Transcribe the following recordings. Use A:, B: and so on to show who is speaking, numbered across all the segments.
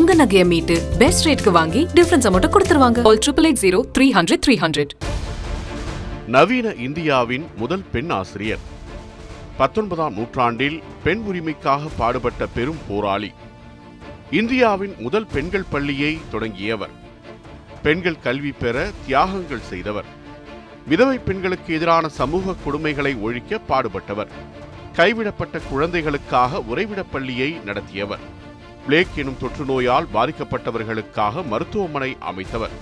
A: உங்க நகைய மீட்டு பெஸ்ட் ரேட்க்கு வாங்கி டிஃபரன்ஸ் அமௌண்ட் கொடுத்துருவாங்க. All 8880 300 300.
B: நவீன இந்தியாவின் முதல் பெண் ஆசிரியர். 19ஆம் நூற்றாண்டில் பெண் உரிமைக்காக பாடுபட்ட பெரும் போராளி. இந்தியாவின் முதல் பெண்கள் பள்ளியை தொடங்கியவர். பெண்கள் கல்வி பெற தியாகங்கள் செய்தவர். விதவை பெண்களுக்கு எதிரான சமூக கொடுமைகளை ஒழிக்க பாடுபட்டவர். கைவிடப்பட்ட குழந்தைகளுக்காக உறைவிடப் பள்ளியை நடத்தியவர். பிளேக் எனும் தொற்று நோயால் பாதிக்கப்பட்டவர்களுக்காக மருத்துவமனை அமைத்தவர்.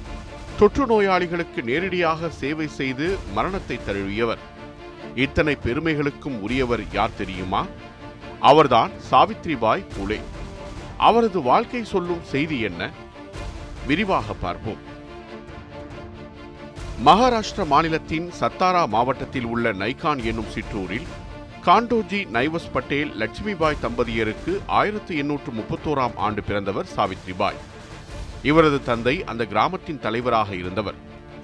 B: தொற்று நோயாளிகளுக்கு நேரடியாக சேவை செய்து மரணத்தை தழுவியவர். இத்தனை பெருமைகளுக்கும் உரியவர் யார் தெரியுமா? அவர்தான் சாவித்ரிபாய் பூலே. அவரது வாழ்க்கை சொல்லும் செய்தி என்ன? விரிவாக பார்ப்போம். மகாராஷ்டிர மாநிலத்தின் சத்தாரா மாவட்டத்தில் உள்ள நைகான் என்னும் சிற்றூரில் காண்டோஜி நைவஸ் பட்டேல் லட்சுமிபாய் தம்பதியருக்கு 1831ஆம் ஆண்டு பிறந்தவர் சாவித்ரிபாய். இவரது தந்தை அந்த கிராமத்தின் தலைவராக இருந்தவர்.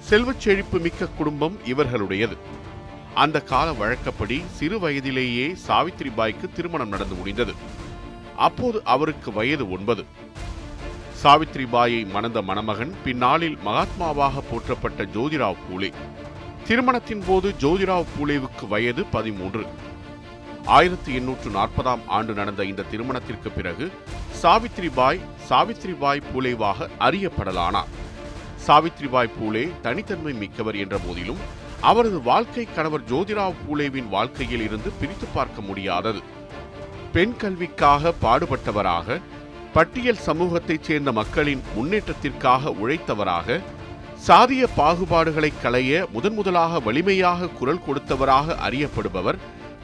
B: செல்வச் செழிப்பு மிக்க குடும்பம் இவர்களுடையது. அந்த கால வழக்கப்படி சிறு வயதிலேயே சாவித்ரிபாய்க்கு திருமணம் நடந்து முடிந்தது. அப்போது அவருக்கு வயது 9. சாவித்ரிபாயை மணந்த மணமகன் பின்னாளில் மகாத்மாவாக போற்றப்பட்ட ஜோதிராவ் பூலே. திருமணத்தின் போது ஜோதிராவ் பூலேவுக்கு வயது 13. 1840ஆம் ஆண்டு நடந்த இந்த திருமணத்திற்கு பிறகு சாவித்ரிபாய் பூலேவாக அறியப்படலானார். சாவித்ரிபாய் பூலே தனித்தன்மை மிக்கவர் என்ற போதிலும் அவரது வாழ்க்கை கணவர் ஜோதிராவ் பூலேவின் வாழ்க்கையில் இருந்து பிரித்து பார்க்க முடியாதது. பெண் கல்விக்காக பாடுபட்டவராக, பட்டியல் சமூகத்தைச் சேர்ந்த மக்களின் முன்னேற்றத்திற்காக உழைத்தவராக, சாதிய பாகுபாடுகளை களைய முதன்முதலாக வலிமையாக குரல் கொடுத்தவராக அறியப்படுபவர்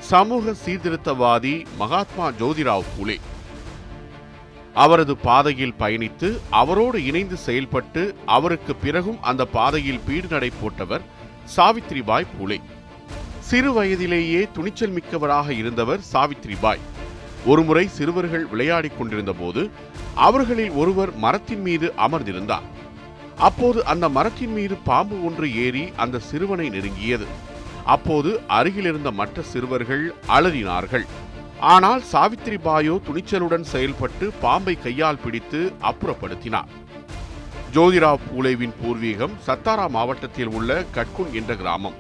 B: சமூக சீர்திருத்தவாதி மகாத்மா ஜோதிராவ் பூலே. அவரது பாதையில் பயணித்து அவரோடு இணைந்து செயல்பட்டு அவருக்கு பிறகும் அந்த பாதையில் பீடு நடை போட்டவர் சாவித்ரிபாய் பூலே. சிறு வயதிலேயே துணிச்சல் மிக்கவராக இருந்தவர் சாவித்ரிபாய். ஒருமுறை சிறுவர்கள் விளையாடிக் கொண்டிருந்த போது அவர்களில் ஒருவர் மரத்தின் மீது அமர்ந்திருந்தார். அப்போது அந்த மரத்தின் மீது பாம்பு ஒன்று ஏறி அந்த சிறுவனை நெருங்கியது. அப்போது அருகிலிருந்த மற்ற சிறுவர்கள் அலறினார்கள். ஆனால் சாவித்ரிபாயோ துணிச்சலுடன் செயல்பட்டு பாம்பை கையால் பிடித்து அப்புறப்படுத்தினார். ஜோதிராவ் பூலேவின் பூர்வீகம் சத்தாரா மாவட்டத்தில் உள்ள கட்குன் என்ற கிராமம்.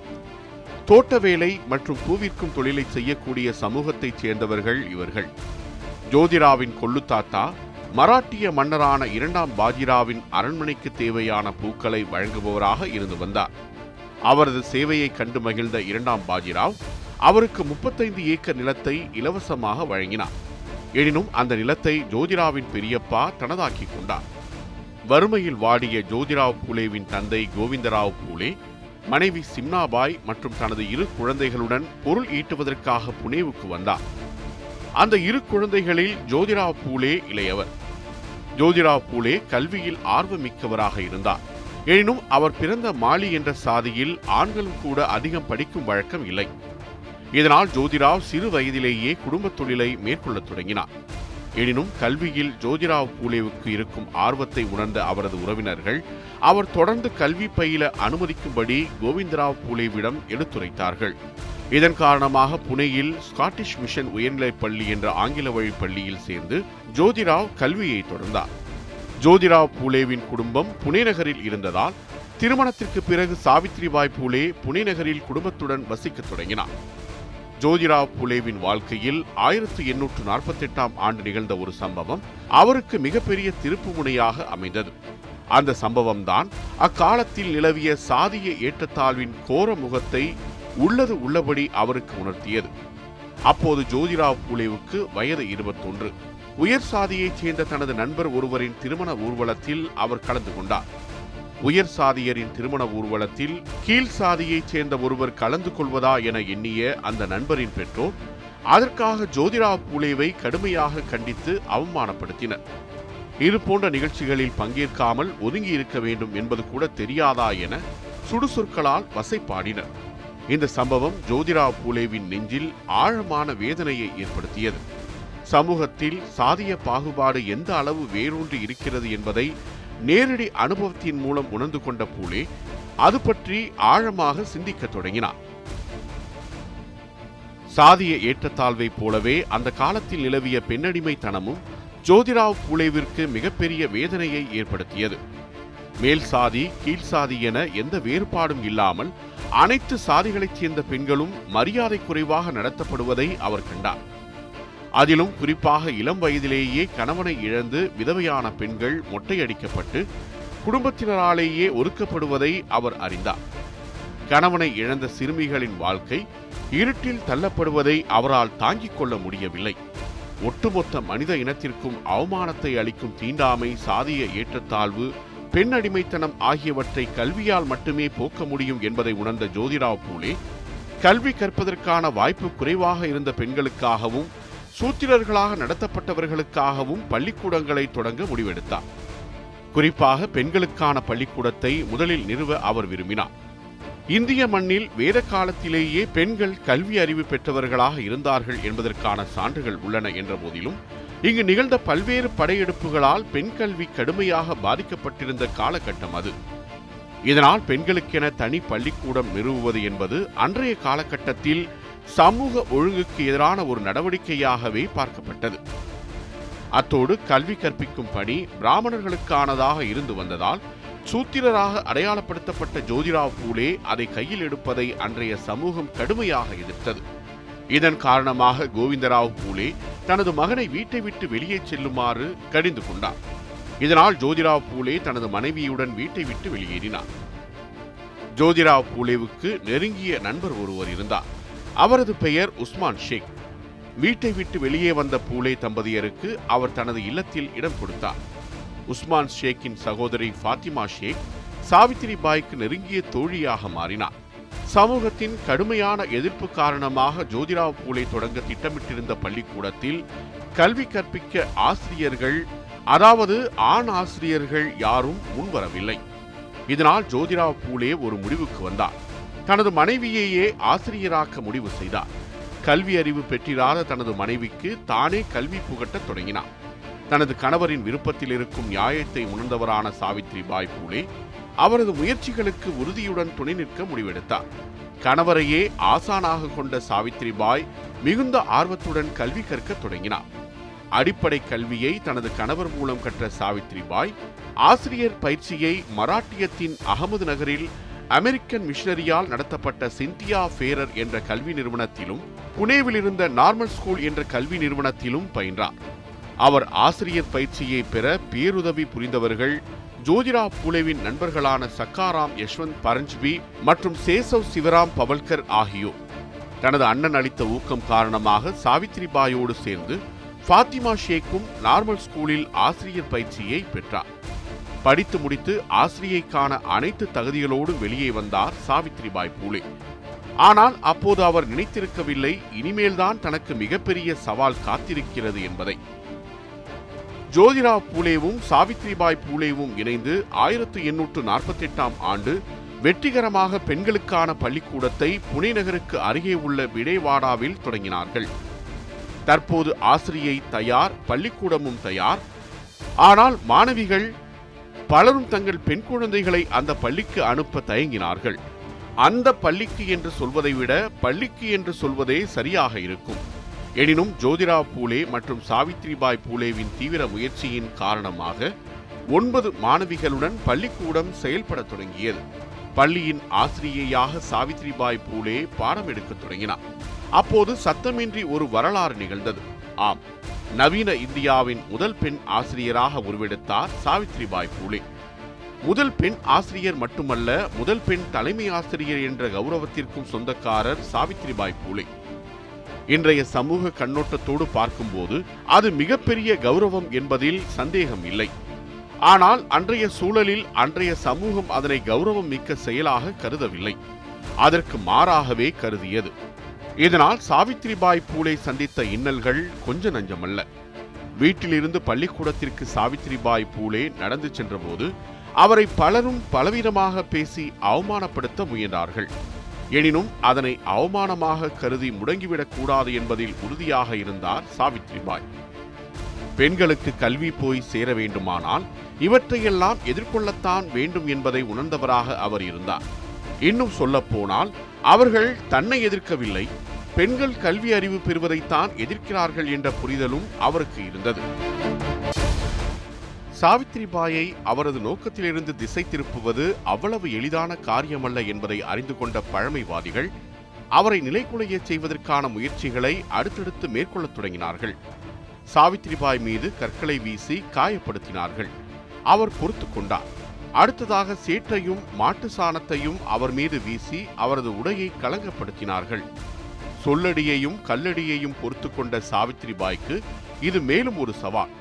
B: தோட்ட வேலை மற்றும் பூவிற்கும் தொழிலை செய்யக்கூடிய சமூகத்தைச் சேர்ந்தவர்கள் இவர்கள். ஜோதிராவின் கொள்ளுத்தாத்தா மராட்டிய மன்னரான 2ஆம் பாஜிராவின் அரண்மனைக்கு தேவையான பூக்களை வழங்குபவராக இருந்து வந்தார். அவரது சேவையை கண்டு மகிழ்ந்த 2ஆம் பாஜிராவ் அவருக்கு 35 ஏக்கர் நிலத்தை இலவசமாக வழங்கினார். எனினும் அந்த நிலத்தை ஜோதிராவின் பெரியப்பா தனதாக்கிக் கொண்டார். வறுமையில் வாடிய ஜோதிராவ் பூலேவின் தந்தை கோவிந்தராவ் பூலே மனைவி சிம்னாபாய் மற்றும் தனது 2 குழந்தைகளுடன் பொருள் ஈட்டுவதற்காக புனேவுக்கு வந்தார். அந்த 2 குழந்தைகளில் ஜோதிராவ் பூலே இளையவர். ஜோதிராவ் பூலே கல்வியில் ஆர்வமிக்கவராக இருந்தார். எனினும் அவர் பிறந்த மாலி என்ற சாதியில் ஆண்களும் கூட அதிகம் படிக்கும் வழக்கம் இல்லை. இதனால் ஜோதிராவ் சிறு வயதிலேயே குடும்ப தொழிலை மேற்கொள்ளத் தொடங்கினார். எனினும் கல்வியில் ஜோதிராவ் பூலேவுக்கு இருக்கும் ஆர்வத்தை உணர்ந்த அவரது உறவினர்கள் அவர் தொடர்ந்து கல்வி பயில அனுமதிக்கும்படி கோவிந்தராவ் பூலேவிடம் எடுத்துரைத்தார்கள். இதன் காரணமாக புனேயில் ஸ்காட்டிஷ் மிஷன் உயர்நிலைப் பள்ளி என்ற ஆங்கில வழி பள்ளியில் சேர்ந்து ஜோதிராவ் கல்வியை தொடர்ந்தார். ஜோதிராவ் பூலேவின் குடும்பம் புனே நகரில் இருந்ததால் திருமணத்திற்கு பிறகு சாவித்ரிபாய் பூலே புனே நகரில் குடும்பத்துடன் வசிக்கத் தொடங்கினார். ஜோதிராவ் பூலேவின் வாழ்க்கையில் 1848ஆம் ஆண்டு நிகழ்ந்த ஒரு சம்பவம் அவருக்கு மிகப்பெரிய திருப்பு முனையாக அமைந்தது. அந்த சம்பவம்தான் அக்காலத்தில் நிலவிய சாதிய ஏற்றத்தாழ்வின் கோர முகத்தை உள்ளது உள்ளபடி அவருக்கு உணர்த்தியது. அப்போது ஜோதிராவ் பூலேவுக்கு வயது 21. உயர் சாதியைச் சேர்ந்த தனது நண்பர் ஒருவரின் திருமண ஊர்வலத்தில் அவர் கலந்து கொண்டார். உயர் சாதியரின் திருமண ஊர்வலத்தில் கீழ் சாதியைச் சேர்ந்த ஒருவர் கலந்து கொள்வதா என எண்ணிய அந்த நண்பரின் பெற்றோர் அதற்காக ஜோதிராவ் பூலேவை கடுமையாக கண்டித்து அவமானப்படுத்தினர். இது போன்ற நிகழ்ச்சிகளில் பங்கேற்காமல் ஒதுங்கி இருக்க வேண்டும் என்பது கூட தெரியாதா என சுடுசொற்களால் வசைப்பாடினர். இந்த சம்பவம் ஜோதிராவ் பூலேவின் நெஞ்சில் ஆழமான வேதனையை ஏற்படுத்தியது. சமூகத்தில் சாதிய பாகுபாடு எந்த அளவு வேரூன்றி இருக்கிறது என்பதை நேரடி அனுபவத்தின் மூலம் உணர்ந்து கொண்ட பூலே அது பற்றி ஆழமாக சிந்திக்க தொடங்கினார். சாதிய ஏற்றத்தாழ்வை போலவே அந்த காலத்தில் நிலவிய பெண்ணடிமைத்தனமும் ஜோதிராவ் பூலேவிற்கு மிகப்பெரிய வேதனையை ஏற்படுத்தியது. மேல் சாதி கீழ் சாதி என எந்த வேறுபாடும் இல்லாமல் அனைத்து சாதிகளைச் சேர்ந்த பெண்களும் மரியாதை குறைவாக நடத்தப்படுவதை அவர் கண்டார். அதிலும் குறிப்பாக இளம் வயதிலேயே கணவனை இழந்து விதவையான பெண்கள் மொட்டையடிக்கப்பட்டு குடும்பத்தினராலேயே ஒதுக்கப்படுவதை அவர் அறிந்தார். கணவனை இழந்த சிறுமிகளின் வாழ்க்கை இருட்டில் தள்ளப்படுவதை அவரால் தாங்கிக் கொள்ள முடியவில்லை. ஒட்டுமொத்த மனித இனத்திற்கும் அவமானத்தை அளிக்கும் தீண்டாமை, சாதிய ஏற்றத்தாழ்வு, பெண் அடிமைத்தனம் ஆகியவற்றை கல்வியால் மட்டுமே போக்க முடியும் என்பதை உணர்ந்த ஜோதிராவ் பூலே கல்வி கற்பதற்கான வாய்ப்பு குறைவாக இருந்த பெண்களுக்காகவும் சூத்திரர்களாக நடத்தப்பட்டவர்களுக்காகவும் பள்ளிக்கூடங்களை தொடங்க முடிவெடுத்தார். குறிப்பாக பெண்களுக்கான பள்ளிக்கூடத்தை முதலில் நிறுவ அவர் விரும்பினார். இந்திய மண்ணில் வேத காலத்திலேயே பெண்கள் கல்வி அறிவு பெற்றவர்களாக இருந்தார்கள் என்பதற்கான சான்றுகள் உள்ளன என்ற போதிலும் இங்கு நிகழ்ந்த பல்வேறு படையெடுப்புகளால் பெண் கல்வி கடுமையாக பாதிக்கப்பட்டிருந்த காலகட்டம் அது. இதனால் பெண்களுக்கென தனி பள்ளிக்கூடம் நிறுவுவது என்பது அன்றைய காலகட்டத்தில் சமூக ஒழுங்குக்கு எதிரான ஒரு நடவடிக்கையாகவே பார்க்கப்பட்டது. அத்தோடு கல்வி கற்பிக்கும் பணி பிராமணர்களுக்கானதாக இருந்து வந்ததால் சூத்திரராக அடையாளப்படுத்தப்பட்ட ஜோதிராவ் பூலே அதை கையில் எடுப்பதை அன்றைய சமூகம் கடுமையாக எதிர்த்தது. இதன் காரணமாக கோவிந்தராவ் பூலே தனது மகனை வீட்டை விட்டு வெளியே செல்லுமாறு கடிந்து கொண்டார். இதனால் ஜோதிராவ் பூலே தனது மனைவியுடன் வீட்டை விட்டு வெளியேறினார். ஜோதிராவ் பூலேவுக்கு நெருங்கிய நண்பர் ஒருவர் இருந்தார். அவரது பெயர் உஸ்மான் ஷேக். வீட்டை விட்டு வெளியே வந்த பூலே தம்பதியருக்கு அவர் தனது இல்லத்தில் இடம் கொடுத்தார். உஸ்மான் ஷேக்கின் சகோதரி ஃபாத்திமா ஷேக் சாவித்திரிபாய்க்கு நெருங்கிய தோழியாக மாறினார். சமூகத்தின் கடுமையான எதிர்ப்பு காரணமாக ஜோதிராவ் பூலே தொடங்க திட்டமிட்டிருந்த பள்ளிக்கூடத்தில் கல்வி கற்பிக்க ஆசிரியர்கள், அதாவது ஆண் ஆசிரியர்கள் யாரும் முன்வரவில்லை. இதனால் ஜோதிராவ் பூலே ஒரு முடிவுக்கு வந்தார். தனது மனைவியையே ஆசிரியராக்க முடிவு செய்தார். கல்வி அறிவு பெற்றிராத தனது மனைவிக்கு தானே கல்வி புகட்டத் தொடங்கினார். தனது கணவரின் விருப்பத்தில் இருக்கும் நியாயத்தை உணர்ந்தவரான சாவித்திரிபாய் பூலே அவரது முயற்சிகளுக்கு உறுதியுடன் துணை நிற்க முடிவெடுத்தார். கணவரையே ஆசானாக கொண்ட சாவித்திரிபாய் மிகுந்த ஆர்வத்துடன் கல்வி கற்க தொடங்கினார். அடிப்படை கல்வியை தனது கணவர் மூலம் கற்ற சாவித்திரிபாய் ஆசிரியர் பயிற்சியை மராட்டியத்தின் அகமது நகரில் அமெரிக்கன் மிஷனரியால் நடத்தப்பட்ட சிந்தியா ஃபேரர் என்ற கல்வி நிறுவனத்திலும் புனேவில் இருந்த நார்மல் ஸ்கூல் என்ற கல்வி நிறுவனத்திலும் பயின்றார். அவர் ஆசிரியர் பயிற்சியை பெற பேருதவி புரிந்தவர்கள் ஜோதிராவ் பூலேவின் நண்பர்களான சக்காராம் யஷ்வந்த் பரஞ்ச்பி மற்றும் சேசவ் சிவராம் பவல்கர் ஆகியோர். தனது அண்ணன் அளித்த ஊக்கம் காரணமாக சாவித்திரிபாயோடு சேர்ந்து ஃபாத்திமா ஷேக்கும் நார்மல் ஸ்கூலில் ஆசிரியர் பயிற்சியை பெற்றார். படித்து முடித்து ஆசிரியைக்கான அனைத்து தகுதிகளோடு வெளியே வந்தார் சாவித்திரிபாய் பூலே. ஆனால் அப்போது அவர் நினைத்திருக்கவில்லை இனிமேல்தான் தனக்கு மிகப்பெரிய சவால் காத்திருக்கிறது என்பதை. ஜோதிராவ் பூலேவும் சாவித்திரிபாய் பூலேவும் இணைந்து 1848ஆம் ஆண்டு வெற்றிகரமாக பெண்களுக்கான பள்ளிக்கூடத்தை புனே நகருக்கு அருகே உள்ள விடேவாடாவில் தொடங்கினார்கள். தற்போது ஆசிரியை தயார், பள்ளிக்கூடமும் தயார். ஆனால் மாணவிகள் பலரும் தங்கள் பெண் குழந்தைகளை அந்த பள்ளிக்கு அனுப்ப தயங்கினார்கள். அந்த பள்ளிக்கு என்று சொல்வதை விட பள்ளிக்கு என்று சொல்வதே சரியாக இருக்கும். எனினும் ஜோதிராவ் பூலே மற்றும் சாவித்திரிபாய் பூலேவின் தீவிர முயற்சியின் காரணமாக 9 மாணவிகளுடன் பள்ளிக்கூடம் செயல்பட தொடங்கியது. பள்ளியின் ஆசிரியையாக சாவித்திரிபாய் பூலே பாடம் எடுக்க தொடங்கினார். அப்போது சத்தமின்றி ஒரு வரலாறு நிகழ்ந்தது. ஆம், நவீன இந்தியாவின் முதல் பெண் ஆசிரியராக உருவெடுத்தார் சாவித்திரிபாய் பூலே. முதல் பெண் ஆசிரியர் மட்டுமல்ல, முதல் பெண் தலைமை ஆசிரியர் என்ற கௌரவத்திற்கும் சொந்தக்காரர் சாவித்திரிபாய் பூலே. இன்றைய சமூக கண்ணோட்டத்தோடு பார்க்கும்போது அது மிகப்பெரிய கௌரவம் என்பதில் சந்தேகம் இல்லை. ஆனால் அன்றைய சூழலில் அன்றைய சமூகம் அதனை கௌரவம் மிக்க செயலாக கருதவில்லை. அதற்கு மாறாகவே கருதியது. இதனால் சாவித்திரிபாய் பூலே சந்தித்த இன்னல்கள் கொஞ்ச நஞ்சமல்ல. வீட்டிலிருந்து பள்ளிக்கூடத்திற்கு சாவித்திரிபாய் பூலே நடந்து சென்றபோது அவரை பலரும் பலவிதமாக பேசி அவமானப்படுத்த முயன்றார்கள். எனினும் அதனை அவமானமாக கருதி முடங்கிவிடக் கூடாது என்பதில் உறுதியாக இருந்தார் சாவித்திரிபாய். பெண்களுக்கு கல்வி போய் சேர வேண்டுமானால் இவற்றையெல்லாம் எதிர்கொள்ளத்தான் வேண்டும் என்பதை உணர்ந்தவராக அவர் இருந்தார். இன்னும் சொல்ல போனால் அவர்கள் தன்னை எதிர்க்கவில்லை, பெண்கள் கல்வி அறிவு பெறுவதைத்தான் எதிர்க்கிறார்கள் என்ற புரிதலும் அவருக்கு இருந்தது. சாவித்திரிபாயை அவரது நோக்கத்திலிருந்து திசை திருப்புவது அவ்வளவு எளிதான காரியமல்ல என்பதை அறிந்து கொண்ட பழமைவாதிகள் அவரை நிலைகுலையச் செய்வதற்கான முயற்சிகளை அடுத்தடுத்து மேற்கொள்ளத் தொடங்கினார்கள். சாவித்திரிபாய் மீது கற்களை வீசி காயப்படுத்தினார்கள். அவர் பொறுத்து கொண்டார். அடுத்ததாக சேற்றையும் மாட்டு சாணத்தையும் அவர் மீது வீசி அவரது உடையை களங்கப்படுத்தினார்கள். சொல்லடியையும் கல்லடியையும் பொறுத்து கொண்ட சாவித்திரிபாய்க்கு இது மேலும் ஒரு சவால்.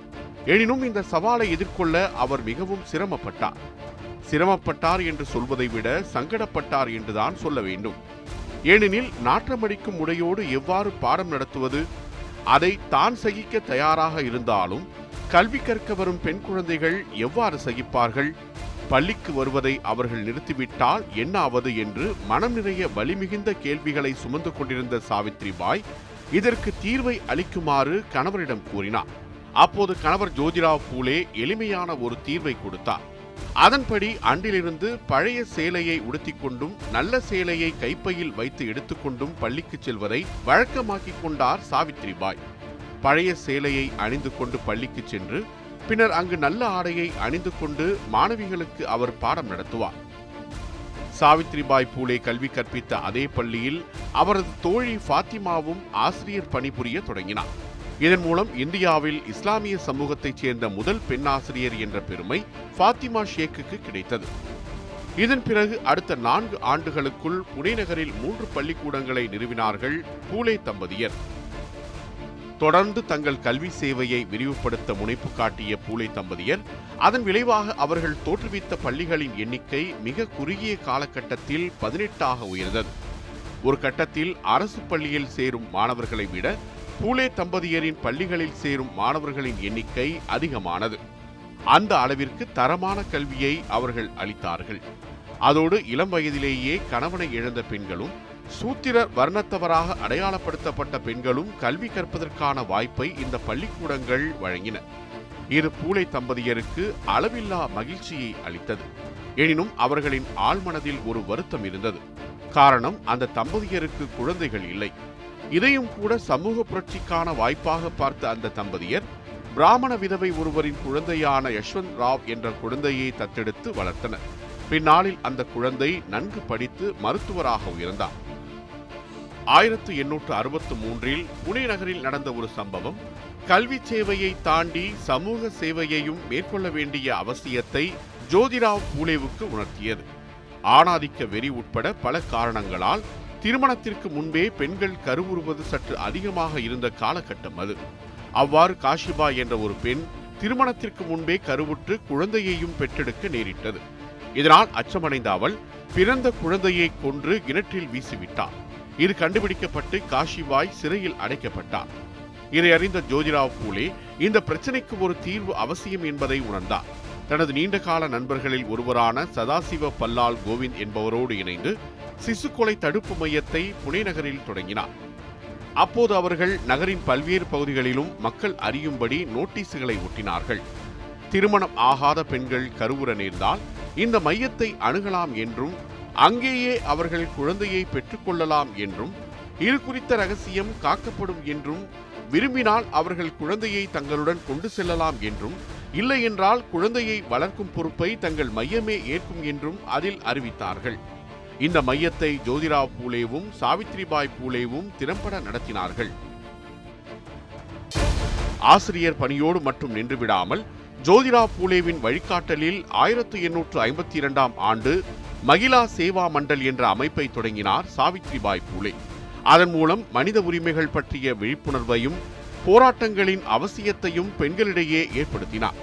B: எனினும் இந்த சவாலை எதிர்கொள்ள அவர் மிகவும் சிரமப்பட்டார். சிரமப்பட்டார் என்று சொல்வதை விட சங்கடப்பட்டார் என்றுதான் சொல்ல வேண்டும். ஏனெனில் நாற்றமடிக்கும் உடையோடு எவ்வாறு பாடம் நடத்துவது? அதை தான் சகிக்க தயாராக இருந்தாலும் கல்வி கற்க வரும் பெண் குழந்தைகள் எவ்வாறு சகிப்பார்கள்? பள்ளிக்கு வருவதை அவர்கள் நிறுத்திவிட்டால் என்ன ஆவது என்று மனம் நிறைய வலிமிகுந்த கேள்விகளை சுமந்து கொண்டிருந்த சாவித்திரிபாய் இதற்கு தீர்வை அளிக்குமாறு கணவரிடம் கூறினார். அப்போது கணவர் ஜோதிராவ் பூலே எளிமையான ஒரு தீர்வை கொடுத்தார். அதன்படி அன்றிலிருந்து பழைய சேலையை உடுத்திக்கொண்டும் நல்ல சேலையை கைப்பையில் வைத்து எடுத்துக்கொண்டும் பள்ளிக்கு செல்வதை வழக்கமாக்கிக் கொண்டார் சாவித்திரிபாய். பழைய சேலையை அணிந்து கொண்டு பள்ளிக்கு சென்று பின்னர் அங்கு நல்ல ஆடையை அணிந்து கொண்டு மாணவிகளுக்கு அவர் பாடம் நடத்துவார். சாவித்திரிபாய் பூலே கல்வி கற்பித்த அதே பள்ளியில் அவரது தோழி ஃபாத்திமாவும் ஆசிரியர் பணிபுரிய தொடங்கினார். இதன் மூலம் இந்தியாவில் இஸ்லாமிய சமூகத்தைச் சேர்ந்த முதல் பெண் ஆசிரியர் என்ற பெருமை ஃபாத்திமா ஷேக்குக்கு கிடைத்தது. இதன் பிறகு அடுத்த 4 ஆண்டுகளுக்குள் புனே நகரில் 3 பள்ளிக்கூடங்களை நிறுவினார்கள் பூலே தம்பதியர். தொடர்ந்து தங்கள் கல்வி சேவையை விரிவுபடுத்த முனைப்பு காட்டிய பூலே தம்பதியர் அதன் விளைவாக அவர்கள் தோற்றுவித்த பள்ளிகளின் எண்ணிக்கை மிக குறுகிய காலகட்டத்தில் 18ஆக உயர்ந்தது. ஒரு கட்டத்தில் அரசு பள்ளியில் சேரும் மாணவர்களை விட பூலே தம்பதியரின் பள்ளிகளில் சேரும் மாணவர்களின் எண்ணிக்கை அதிகமானது. அந்த அளவிற்கு தரமான கல்வியை அவர்கள் அளித்தார்கள். அதோடு இளம் வயதிலேயே கணவனை இழந்த பெண்களும் சூத்திர வர்ணத்தவராக அடையாளப்படுத்தப்பட்ட பெண்களும் கல்வி கற்பதற்கான வாய்ப்பை இந்த பள்ளிக்கூடங்கள் வழங்கின. இது பூலே தம்பதியருக்கு அளவில்லா மகிழ்ச்சியை அளித்தது. எனினும் அவர்களின் ஆழ்மனதில் ஒரு வருத்தம் இருந்தது. காரணம், அந்த தம்பதியருக்கு குழந்தைகள் இல்லை. இதையும் கூட சமூக புரட்சிக்கான வாய்ப்பாக பார்த்த அந்த தம்பதியர் பிராமண விதவை ஒருவரின் குழந்தையான யஷ்வந்த் ராவ் என்ற குழந்தையை தத்தெடுத்து வளர்த்தனர். பின்னாளில் அந்த குழந்தை நன்கு படித்து மருத்துவராக உயர்ந்தார். 1863 புனே நகரில் நடந்த ஒரு சம்பவம் கல்வி சேவையை தாண்டி சமூக சேவையையும் மேற்கொள்ள வேண்டிய அவசியத்தை ஜோதிராவ் பூலேவுக்கு உணர்த்தியது. ஆணாதிக்க வெறி உட்பட பல காரணங்களால் திருமணத்திற்கு முன்பே பெண்கள் கருவுறுவது சற்று அதிகமாக இருந்த காலகட்டம் அது. அவ்வாறு காஷிபா என்ற ஒரு பெண் திருமணத்திற்கு முன்பே கருவுற்று குழந்தையையும் பெற்றெடுக்க நேரிட்டது. இதனால் அச்சமடைந்த அவள் பிறந்த குழந்தையை கொன்று கிணற்றில் வீசிவிட்டார். இது கண்டுபிடிக்கப்பட்டு காஷிபாய் சிறையில் அடைக்கப்பட்டார். இதை அறிந்த ஜோதிராவ் பூலே இந்த பிரச்சனைக்கு ஒரு தீர்வு அவசியம் என்பதை உணர்ந்தார். தனது நீண்டகால நண்பர்களில் ஒருவரான சதாசிவ பல்லால் கோவிந்த் என்பவரோடு இணைந்து சிசு கொலை தடுப்பு மையத்தை புனே நகரில் தொடங்கினார். அப்போது அவர்கள் நகரின் பல்வேறு பகுதிகளிலும் மக்கள் அறியும்படி நோட்டீஸுகளை ஒட்டினார்கள். திருமணம் ஆகாத பெண்கள் கருவுற நேர்ந்தால் இந்த மையத்தை அணுகலாம் என்றும் அங்கேயே அவர்கள் குழந்தையை பெற்றுக்கொள்ளலாம் என்றும் இது குறித்த ரகசியம் காக்கப்படும் என்றும் விரும்பினால் அவர்கள் குழந்தையை தங்களுடன் கொண்டு செல்லலாம் என்றும் இல்லை என்றால் குழந்தையை வளர்க்கும் பொறுப்பை தங்கள் மையமே ஏற்கும் என்றும் அதில் அறிவித்தார்கள். இந்த மையத்தை ஜோதிராவ் பூலேவும் சாவித்திரிபாய் பூலேவும் திறம்பட நடத்தினார்கள். ஆசிரியர் பணியோடு மட்டும் நின்றுவிடாமல் ஜோதிராவ் பூலேவின் வழிகாட்டலில் 1852ஆம் ஆண்டு மகிழா சேவா மண்டல் என்ற அமைப்பை தொடங்கினார் சாவித்திரிபாய் பூலே. அதன் மூலம் மனித உரிமைகள் பற்றிய விழிப்புணர்வையும் போராட்டங்களின் அவசியத்தையும் பெண்களிடையே ஏற்படுத்தினார்.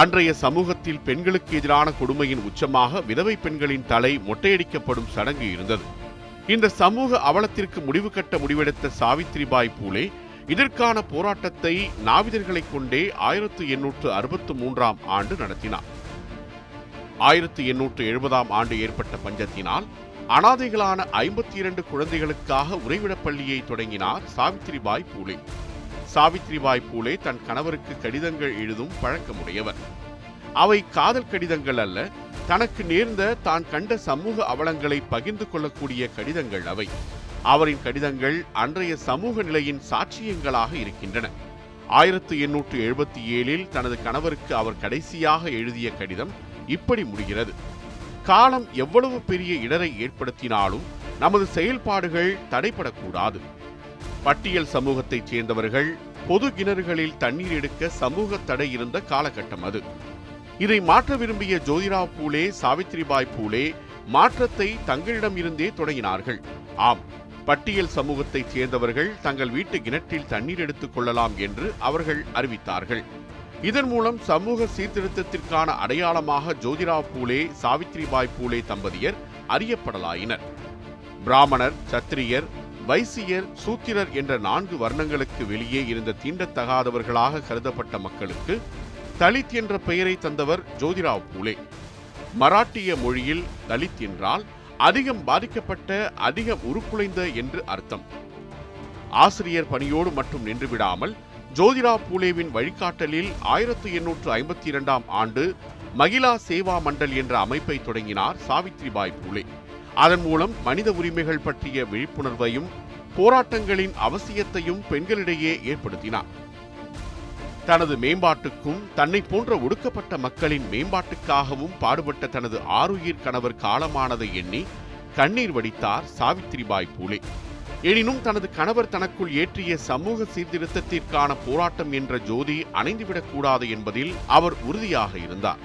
B: அன்றைய சமூகத்தில் பெண்களுக்கு எதிரான கொடுமையின் உச்சமாக விதவை பெண்களின் தலை மொட்டையடிக்கப்படும் சடங்கு இருந்தது. இந்த சமூக அவலத்திற்கு முடிவு கட்ட முடிவெடுத்த சாவித்திரிபாய் பூலே இதற்கான போராட்டத்தை நாவிதர்களைக் கொண்டே 1863ஆம் ஆண்டு நடத்தினார். 1870ஆம் ஆண்டு ஏற்பட்ட பஞ்சத்தினால் அனாதைகளான 52 குழந்தைகளுக்காக உறைவிடப் பள்ளியை தொடங்கினார் சாவித்திரிபாய் பூலே. சாவித்திரிபாய் பூலே தன் கணவருக்கு கடிதங்கள் எழுதும் பழக்கமுடையவர். அவை காதல் கடிதங்கள் அல்ல, தனக்கு நேர்ந்த தான் கண்ட சமூக அவலங்களை பகிர்ந்து கொள்ளக்கூடிய கடிதங்கள் அவை. அவரின் கடிதங்கள் அன்றைய சமூக நிலையின் சாட்சியங்களாக இருக்கின்றன. 1877 தனது கணவருக்கு அவர் கடைசியாக எழுதிய கடிதம் இப்படி முடிகிறது: காலம் எவ்வளவு பெரிய இடரை ஏற்படுத்தினாலும் நமது செயல்பாடுகள் தடைபடக்கூடாது. பட்டியல் சமூகத்தைச் சேர்ந்தவர்கள் பொது கிணறுகளில் தண்ணீர் எடுக்க சமூக தடை இருந்த காலகட்டம் அது. இதை மாற்ற விரும்பிய ஜோதிராவ் பூலே, சாவித்ரிபாய் பூலே மாற்றத்தை தங்களிடம் இருந்தே தொடங்கினார்கள். ஆம், பட்டியல் சமூகத்தைச் சேர்ந்தவர்கள் தங்கள் வீட்டு கிணற்றில் தண்ணீர் எடுத்துக் கொள்ளலாம் என்று அவர்கள் அறிவித்தார்கள். இதன் மூலம் சமூக சீர்திருத்தத்திற்கான அடையாளமாக ஜோதிராவ் பூலே, சாவித்ரிபாய் பூலே தம்பதியர் அறியப்படலாயினர். பிராமணர், சத்திரியர், வைசியர், சூத்திரர் என்ற 4 வர்ணங்களுக்கு வெளியே இருந்த தீண்டத்தகாதவர்களாக கருதப்பட்ட மக்களுக்கு தலித் என்ற பெயரை தந்தவர் ஜோதிராவ் பூலே. மராட்டிய மொழியில் தலித் என்றால் அதிகம் பாதிக்கப்பட்ட, அதிகம் உருக்குலைந்த என்று அர்த்தம். ஆசிரியர் பணியோடு மட்டும் நின்றுவிடாமல் ஜோதிராவ் பூலேவின் வழிகாட்டலில் 1852 ஆண்டு மகிழா சேவா மண்டல் என்ற அமைப்பை தொடங்கினார் சாவித்ரிபாய் பூலே. அதன் மூலம் மனித உரிமைகள் பற்றிய விழிப்புணர்வையும் போராட்டங்களின் அவசியத்தையும் பெண்களிடையே ஏற்படுத்தினார். தனது மேம்பாட்டுக்கும் தன்னை போன்ற ஒடுக்கப்பட்ட மக்களின் மேம்பாட்டுக்காகவும் பாடுபட்ட தனது ஆருயிர் கணவர் காலமானதை எண்ணி கண்ணீர் வடித்தார் சாவித்ரிபாய் பூலே. எனினும் தனது கணவர் தனக்குள் ஏற்றிய சமூக சீர்திருத்தத்திற்கான போராட்டம் என்ற ஜோதி அணைந்துவிடக்கூடாது என்பதில் அவர் உறுதியாக இருந்தார்.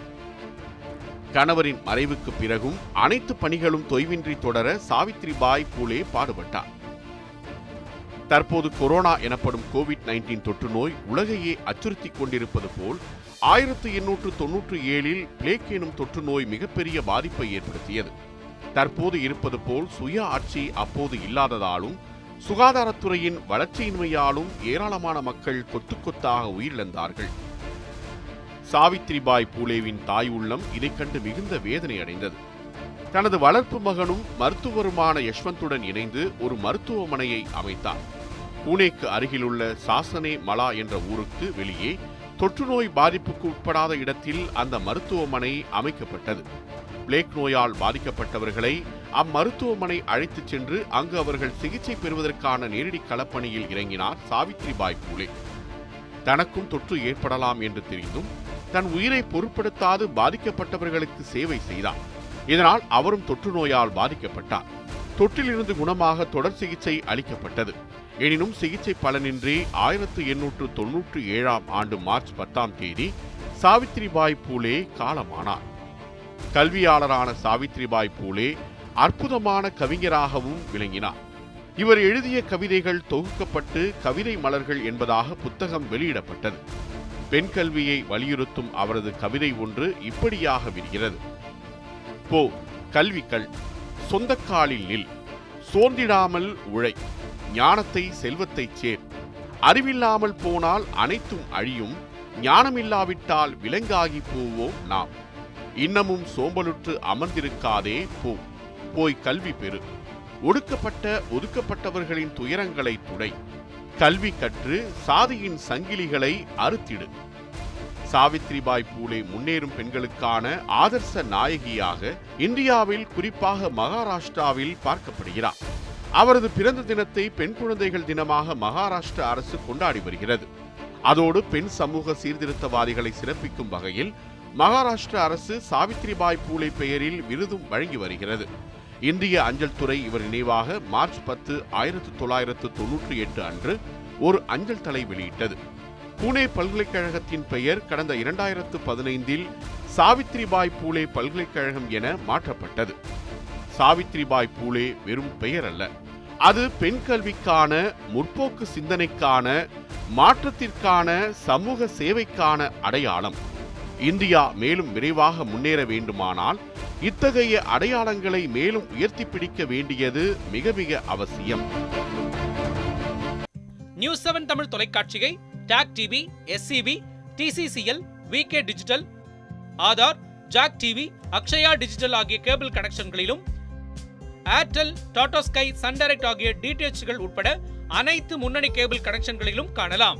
B: கணவரின் மறைவுக்கு பிறகும் அனைத்து பணிகளும் தொய்வின்றி தொடர சாவித்ரிபாய் பூலே பாடுபட்டார். தற்போது கொரோனா எனப்படும் கோவிட்-19 தொற்று நோய் உலகையே அச்சுறுத்திக் கொண்டிருப்பது போல் 1897 பிளேக் எனும் தொற்று நோய் மிகப்பெரிய பாதிப்பை ஏற்படுத்தியது. தற்போது இருப்பது போல் சுய ஆட்சி அப்போது இல்லாததாலும் சுகாதாரத்துறையின் வளர்ச்சியின்மையாலும் ஏராளமான மக்கள் கொத்து கொத்தாக உயிரிழந்தார்கள். சாவித்ரிபாய் பூலேவின் தாய் உள்ளம் இதைக் கண்டு மிகுந்த வேதனை அடைந்தது. தனது வளர்ப்பு மகனும் மருத்துவருமான யஷ்வந்துடன் இணைந்து ஒரு மருத்துவமனையை அமைத்தார். புனேக்கு அருகிலுள்ள சாசனே மலா என்ற ஊருக்கு வெளியே தொற்று நோய் பாதிப்புக்கு உட்படாத இடத்தில் அந்த மருத்துவமனை அமைக்கப்பட்டது. பிளேக் நோயால் பாதிக்கப்பட்டவர்களை அம்மருத்துவமனை அழைத்துச் சென்று அங்கு அவர்கள் சிகிச்சை பெறுவதற்கான நேரடி களப்பணியில் இறங்கினார் சாவித்ரிபாய் பூலே. தனக்கும் தொற்று ஏற்படலாம் என்று தெரிந்தும் தன் உயிரை பொருட்படுத்தாது பாதிக்கப்பட்டவர்களுக்கு சேவை செய்தார். இதனால் அவரும் தொற்று நோயால் பாதிக்கப்பட்டார். தொற்றிலிருந்து குணமாக தொடர் சிகிச்சை அளிக்கப்பட்டது. எனினும் சிகிச்சை பலனின்றி 1897 ஆண்டு மார்ச் 10 சாவித்ரிபாய் பூலே காலமானார். கல்வியாளரான சாவித்ரிபாய் பூலே அற்புதமான கவிஞராகவும் விளங்கினார். இவர் எழுதிய கவிதைகள் தொகுக்கப்பட்டு கவிதை மலர்கள் என்பதாக புத்தகம் வெளியிடப்பட்டது. பெண் கல்வியை வலியுறுத்தும் அவரது கவிதை ஒன்று இப்படியாக விரிகிறது: போ, கல்விகள், சொந்தக்காலில் நில், சோர்ந்திடாமல் உழை, ஞானத்தை செல்வத்தைச் சேர், அறிவில்லாமல் போனால் அனைத்தும் அழியும், ஞானமில்லாவிட்டால் விலங்காகி போவோம் நாம், இன்னமும் சோம்பலுற்று அமர்ந்திருக்காதே போ, போய் கல்வி பெறு, ஒடுக்கப்பட்ட ஒதுக்கப்பட்டவர்களின் துயரங்களை துடை, கல்வி கற்று சாதியின் சங்கிலிகளை அறுத்திடு. சாவித்ரிபாய் பூலே முன்னேறும் பெண்களுக்கான ஆதர்ச நாயகியாக இந்தியாவில், குறிப்பாக மகாராஷ்டிராவில் பார்க்கப்படுகிறார். அவரது பிறந்த தினத்தை பெண் குழந்தைகள் தினமாக மகாராஷ்டிர அரசு கொண்டாடி வருகிறது. அதோடு பெண் சமூக சீர்திருத்தவாதிகளை சிறப்பிக்கும் வகையில் மகாராஷ்டிர அரசு சாவித்ரிபாய் பூலே பெயரில் விருதும் வழங்கி வருகிறது. இந்திய அஞ்சல் துறை இவர் நினைவாக மார்ச் 10, 1998 அன்று ஒரு அஞ்சல் தலை வெளியிட்டது. புனே பல்கலைக்கழகத்தின் பெயர் கடந்த 2015 சாவித்ரிபாய் பூலே பல்கலைக்கழகம் என மாற்றப்பட்டது. சாவித்ரிபாய் பூலே வெறும் பெயர் அல்ல, அது பெண் கல்விக்கான, முற்போக்கு சிந்தனைக்கான, மாற்றத்திற்கான, சமூக சேவைக்கான அடையாளம். இந்தியா மேலும் விரைவாக முன்னேற வேண்டுமானால் இத்தகைய அடையாளங்களை மேலும் உயர்த்தி பிடிக்க வேண்டியது மிக மிக அவசியம்.
C: நியூஸ் 7 தமிழ் தொலைக்காட்சியை talk TV, SCB, TCCL, VK digital, Aadhaar, Jack TV, Akshaya digital ஆகிய கேபிள் கனெக்ஷன்களிலும், Airtel, Tata sky, Sun direct ஆகிய DTHகள் உட்பட அனைத்து முன்னணி கேபிள் கனெக்ஷன்களிலும் காணலாம்.